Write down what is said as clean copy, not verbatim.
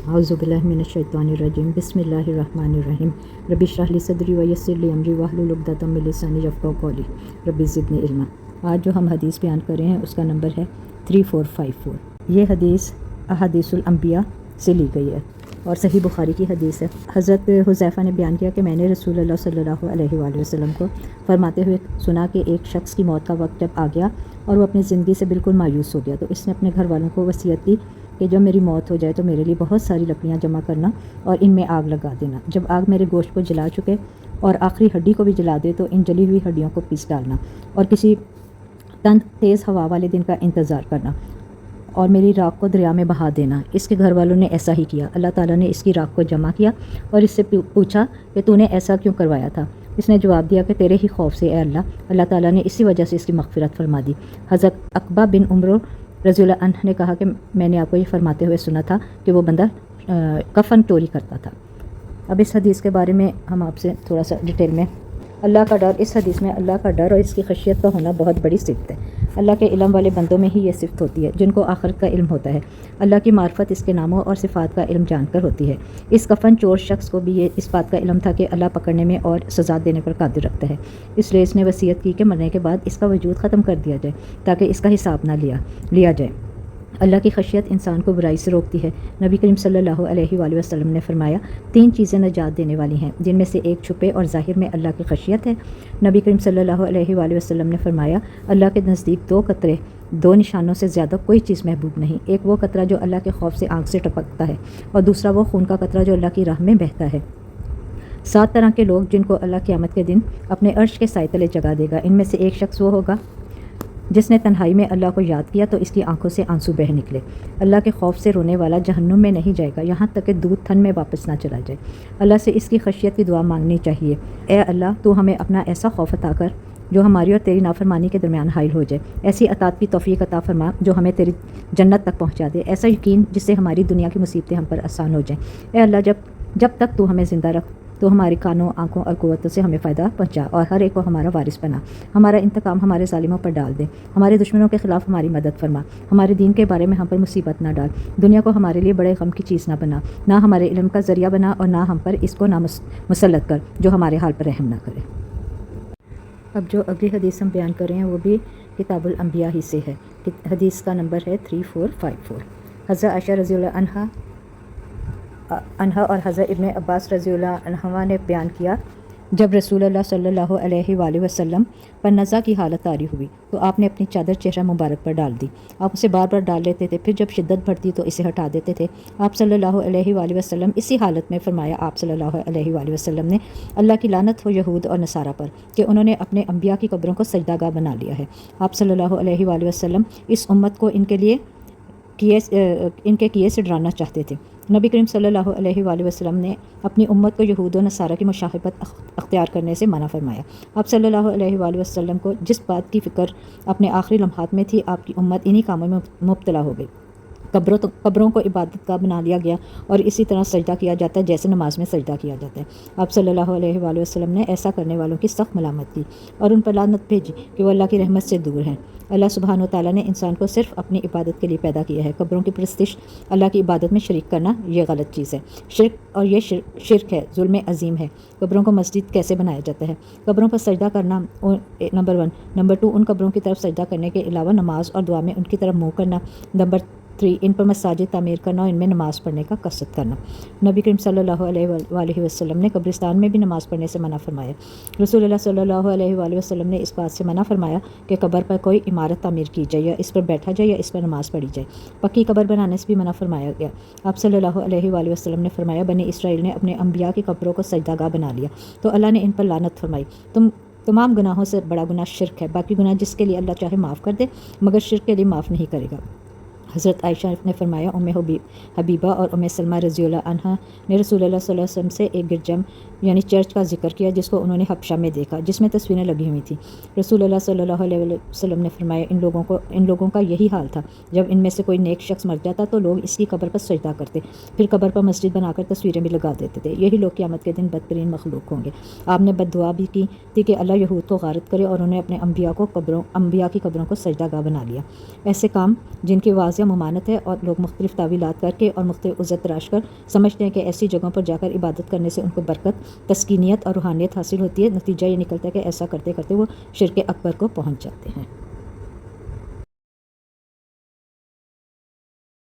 اعوذ باللہ من الشیطان الرجیم بسم اللہ الرحمن الرحیم رب اشرح لی صدری ویسر لی امری واحلل عقدۃ من لسانی یفقہوا قولی رب زدنی علما۔ آج جو ہم حدیث بیان کر رہے ہیں اس کا نمبر ہے 3454۔ یہ حدیث احادیث الانبیاء سے لی گئی ہے اور صحیح بخاری کی حدیث ہے۔ حضرت حذیفہ نے بیان کیا کہ میں نے رسول اللہ صلی اللہ علیہ وآلہ وسلم کو فرماتے ہوئے سنا کہ ایک شخص کی موت کا وقت جب آ گیا اور وہ اپنی زندگی سے بالکل مایوس ہو گیا تو اس نے اپنے گھر والوں کو وصیت کی کہ جب میری موت ہو جائے تو میرے لیے بہت ساری لکڑیاں جمع کرنا اور ان میں آگ لگا دینا۔ جب آگ میرے گوشت کو جلا چکے اور آخری ہڈی کو بھی جلا دے تو ان جلی ہوئی ہڈیوں کو پیس ڈالنا اور کسی تند تیز ہوا والے دن کا انتظار کرنا اور میری راکھ کو دریا میں بہا دینا۔ اس کے گھر والوں نے ایسا ہی کیا۔ اللہ تعالیٰ نے اس کی راکھ کو جمع کیا اور اس سے پوچھا کہ تو نے ایسا کیوں کروایا تھا؟ اس نے جواب دیا کہ تیرے ہی خوف سے اے اللہ۔ اللہ تعالیٰ نے اسی وجہ سے اس کی مغفرت فرما دی۔ حضرت عقبہ بن عمر رضی اللہ عنہ نے کہا کہ میں نے آپ کو یہ فرماتے ہوئے سنا تھا کہ وہ بندہ کفن چوری کرتا تھا۔ اب اس حدیث کے بارے میں ہم آپ سے تھوڑا سا ڈیٹیل میں اللہ کا ڈر، اس حدیث میں اللہ کا ڈر اور اس کی خشیت کا ہونا بہت بڑی صفت ہے۔ اللہ کے علم والے بندوں میں ہی یہ صفت ہوتی ہے جن کو آخرت کا علم ہوتا ہے۔ اللہ کی معرفت اس کے ناموں اور صفات کا علم جان کر ہوتی ہے۔ اس کفن چور شخص کو بھی اس بات کا علم تھا کہ اللہ پکڑنے میں اور سزا دینے پر قادر رکھتا ہے، اس لیے اس نے وصیت کی کہ مرنے کے بعد اس کا وجود ختم کر دیا جائے تاکہ اس کا حساب نہ لیا جائے۔ اللہ کی خشیت انسان کو برائی سے روکتی ہے۔ نبی کریم صلی اللہ علیہ وآلہ وسلم نے فرمایا 3 چیزیں نجات دینے والی ہیں جن میں سے ایک چھپے اور ظاہر میں اللہ کی خشیت ہے۔ نبی کریم صلی اللہ علیہ وآلہ وسلم نے فرمایا اللہ کے نزدیک 2 قطرے 2 نشانوں سے زیادہ کوئی چیز محبوب نہیں، ایک وہ قطرہ جو اللہ کے خوف سے آنکھ سے ٹپکتا ہے اور دوسرا وہ خون کا قطرہ جو اللہ کی راہ میں بہتا ہے۔ 7 طرح کے لوگ جن کو اللہ قیامت کے دن اپنے عرش کے سائے تلے جگا دے گا، ان میں سے ایک شخص وہ ہوگا جس نے تنہائی میں اللہ کو یاد کیا تو اس کی آنکھوں سے آنسو بہہ نکلے۔ اللہ کے خوف سے رونے والا جہنم میں نہیں جائے گا یہاں تک کہ دودھ تھن میں واپس نہ چلا جائے۔ اللہ سے اس کی خشیت کی دعا مانگنی چاہیے، اے اللہ تو ہمیں اپنا ایسا خوف عطا کر جو ہماری اور تیری نافرمانی کے درمیان حائل ہو جائے، ایسی اطاعت کی توفیق عطا فرما جو ہمیں تیری جنت تک پہنچا دے، ایسا یقین جس سے ہماری دنیا کی مصیبتیں ہم پر آسان ہو جائیں۔ اے اللہ جب تک تو ہمیں زندہ رکھ تو ہماری کانوں، آنکھوں اور قوتوں سے ہمیں فائدہ پہنچا اور ہر ایک کو ہمارا وارث بنا۔ ہمارا انتقام ہمارے ظالموں پر ڈال دے، ہمارے دشمنوں کے خلاف ہماری مدد فرما، ہمارے دین کے بارے میں ہم پر مصیبت نہ ڈال، دنیا کو ہمارے لیے بڑے غم کی چیز نہ بنا، نہ ہمارے علم کا ذریعہ بنا اور نہ ہم پر اس کو نہ مسلط کر جو ہمارے حال پر رحم نہ کرے۔ اب جو اگلی حدیث ہم بیان کر رہے ہیں وہ بھی کتاب الانبیاء ہی سے ہے۔ حدیث کا نمبر ہے 3454۔ حضرت عائشہ رضی اللہ عنہا اور حضرت ابن عباس رضی اللہ عنہما نے بیان کیا جب رسول اللہ صلی اللہ علیہ وآلہ وسلم پر نزع کی حالت طاری ہوئی تو آپ نے اپنی چادر چہرہ مبارک پر ڈال دی۔ آپ اسے بار بار ڈال لیتے تھے، پھر جب شدت بڑھتی تو اسے ہٹا دیتے تھے۔ آپ صلی اللہ علیہ وآلہ وسلم اسی حالت میں فرمایا آپ صلی اللہ علیہ وآلہ وسلم نے اللہ کی لعنت ہو یہود اور نصارہ پر کہ انہوں نے اپنے انبیاء کی قبروں کو سجدہ گاہ بنا لیا ہے۔ آپ صلی اللہ علیہ وآلہ وسلم اس امت کو ان کے کیے سے ڈرانا چاہتے تھے۔ نبی کریم صلی اللہ علیہ وآلہ وسلم نے اپنی امت کو یہود و نصارہ کی مشابہت اختیار کرنے سے منع فرمایا۔ آپ صلی اللہ علیہ وآلہ وسلم کو جس بات کی فکر اپنے آخری لمحات میں تھی، آپ کی امت انہی کاموں میں مبتلا ہو گئی۔ قبروں کو عبادت گاہ بنا لیا گیا اور اسی طرح سجدہ کیا جاتا ہے جیسے نماز میں سجدہ کیا جاتا ہے۔ آپ صلی اللہ علیہ وآلہ وسلم نے ایسا کرنے والوں کی سخت ملامت کی اور ان پر لعنت بھیجی کہ وہ اللہ کی رحمت سے دور ہیں۔ اللہ سبحانہ و تعالیٰ نے انسان کو صرف اپنی عبادت کے لیے پیدا کیا ہے۔ قبروں کی پرستش، اللہ کی عبادت میں شریک کرنا یہ غلط چیز ہے، یہ شرک ہے، ظلم عظیم ہے۔ قبروں کو مسجد کیسے بنایا جاتا ہے؟ قبروں پر سجدہ کرنا نمبر 1۔ نمبر 2 ان قبروں کی طرف سجدہ کرنے کے علاوہ نماز اور دعا میں ان کی طرف منہ کرنا۔ نمبر 3 ان پر مساجد تعمیر کرنا اور ان میں نماز پڑھنے کا قصد کرنا۔ نبی کریم صلی اللہ علیہ وآلہ وسلم نے قبرستان میں بھی نماز پڑھنے سے منع فرمایا۔ رسول اللہ صلی اللہ علیہ وآلہ وسلم نے اس بات سے منع فرمایا کہ قبر پر کوئی عمارت تعمیر کی جائے یا اس پر بیٹھا جائے یا اس پر نماز پڑھی جائے۔ پکی قبر بنانے سے بھی منع فرمایا گیا۔ آپ صلی اللہ علیہ وآلہ وسلم نے فرمایا بنی اسرائیل نے اپنے انبیاء کی قبروں کو سجدہ گاہ بنا لیا تو اللہ نے ان پر لعنت فرمائی۔ تمام گناہوں سے بڑا گناہ شرک ہے، باقی گناہ جس کے لیے اللہ چاہے معاف کر دے مگر شرک کے لیے معاف نہیں کرے گا۔ حضرت عائشہ نے فرمایا ام حبیبہ اور ام سلمہ رضی اللہ عنہ نے رسول اللہ صلی اللہ علیہ وسلم سے ایک گرجم یعنی چرچ کا ذکر کیا جس کو انہوں نے حبشہ میں دیکھا، جس میں تصویریں لگی ہوئی تھیں۔ رسول اللہ صلی اللہ علیہ وسلم نے فرمایا ان لوگوں کا یہی حال تھا، جب ان میں سے کوئی نیک شخص مر جاتا تو لوگ اس کی قبر پر سجدہ کرتے، پھر قبر پر مسجد بنا کر تصویریں بھی لگا دیتے تھے۔ یہی لوگ قیامت کے دن بدترین مخلوق ہوں گے۔ آپ نے بد دعا بھی کی تھی کہ اللہ یہود کو غارت کرے اور انہوں نے اپنے انبیاء کی قبروں کو سجدہ گاہ بنا لیا۔ ایسے کام جن کی واضح ممانعت ہے اور لوگ مختلف تعویلات کر کے اور مختلف عزت تراش کر سمجھتے ہیں کہ ایسی جگہوں پر جا کر عبادت کرنے سے ان کو برکت، تسکینیت اور روحانیت حاصل ہوتی ہے۔ نتیجہ یہ نکلتا ہے کہ ایسا کرتے کرتے وہ شرک اکبر کو پہنچ جاتے ہیں۔